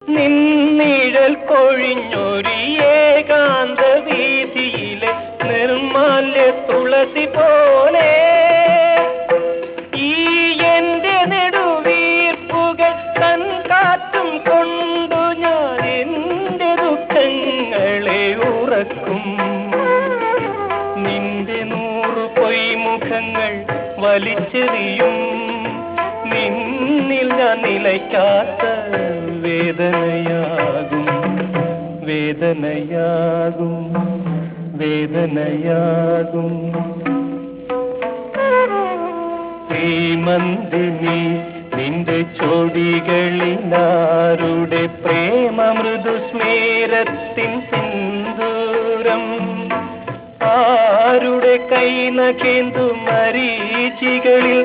നിന്നിഴൽ കൊഴിഞ്ഞൊരി ഏകാന്ത വീതിയിലെ നിർമാല്യ തുളസി പോലെ ഈ എന്റെ നെടുവീർപ്പുകൾ തൻ കാറ്റും കൊണ്ടു ഞാൻ എന്റെ ദുഃഖങ്ങളെ ഉറക്കും. നിന്റെ 100 പൊയ്മുഖങ്ങൾ വലിച്ചെറിയും. നിന്നിൽ ഞാൻ നിലയ്ക്കാത്ത വേദനയാകും, വേദനയാകും, വേദനയാകും. ശ്രീമന്ദിനി നിന്റെ ചൊടികളിലാരുടെ പ്രേമ മൃദുസ്മേരത്തിൻ സിന്ദൂരം, ആരുടെ കൈനകേന്തു മരീചികളിൽ